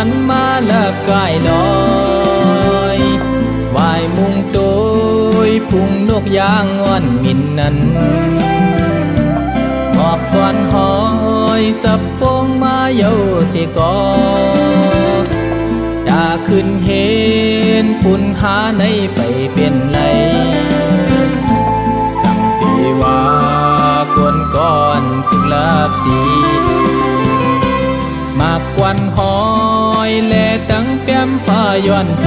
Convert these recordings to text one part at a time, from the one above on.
นมาละกายดอยไหวมุงโดยพุงนกยางอ่อนมินนั้นหอบก่อนหอยสับโปงมาเยาสิกอดาขึ้นเห็นปุ่นหาในไปเป็นไรสั่งตีว่ากวนก่อนถึงลาบสีมากกวันหอยแลตั้งแป้มฟ้าย้อนโถ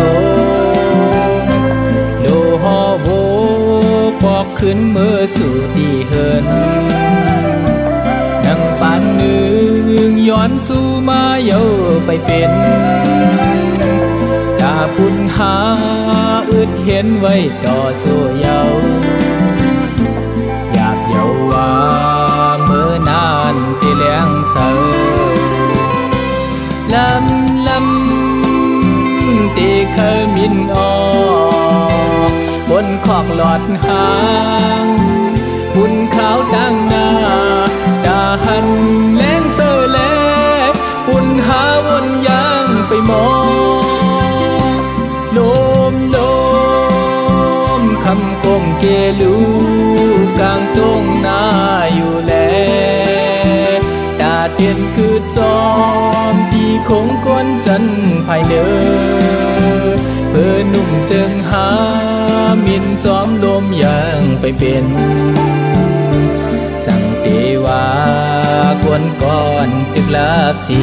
โลหอโวปอกขึ้นมือสู่ตีเหินนังปานหนึ่งย้อนสู่มาเยาไปเป็นตาปุ่นหาอึดเห็นไว้ต่อสู้เยาอยากเยาว่าเมื่อนานที่เลี้ยงเสาลำที่เคยมินออกบนขอกหลอดหางบุญขาวดังหน้าดาหันแรงเสือแลปุ่นหาวนยางไปมองลมคำกงเกลูกลางตรงหน้าอยู่แลดาเตียนคือจอมที่คงกวนจันภายเนอเพื่อนุ่มเจิงหามินจอมลมอย่างไปเป็นสั่งเตวากวนก่อนตึกลาบสี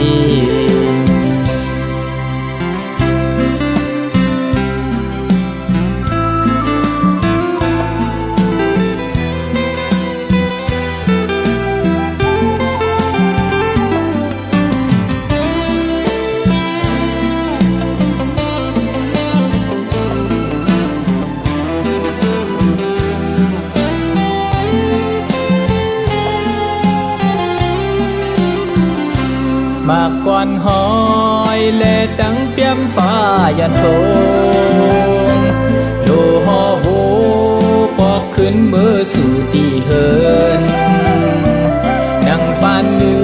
มากก่อนหอยแลตั้งเปียมฟ้ายันโถงโลหอโวปอกขึ้นมือสู่ตีเหินดังปานหนึ่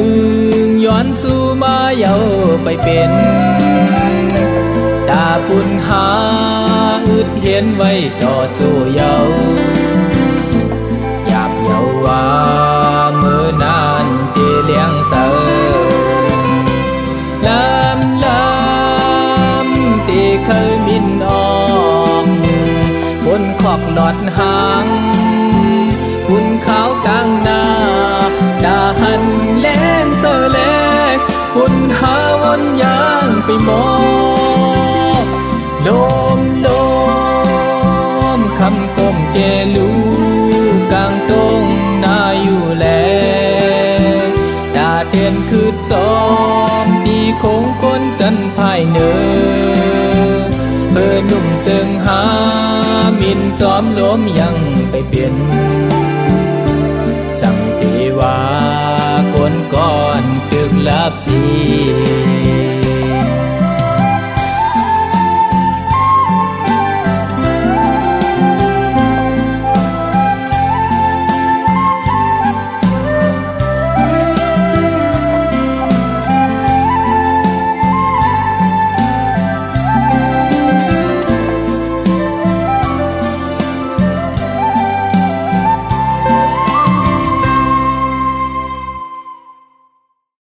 งย้อนสู่มาเยาไปเป็นตาปุ่นหาอึดเห็นไว้ต่อสู้เยาอยากเยาว่าเมื่อนานที่เลี้ยงเสาที่เคยมินออกบนขอกหลอดหางบุญขาวกลางหน้าดาหันแรงเสือแลกบุญหาวนยางไปมองลมคำกมเกลูกลางตรงหน้าอยู่แลดาเตียนคือจอมตีคงคนจันภายเนอเพื่อนุ่มเสิงหามินจอมล้มยังไปเปลี่ยนสั่งตีว่าคนก่อนตึกลาบสี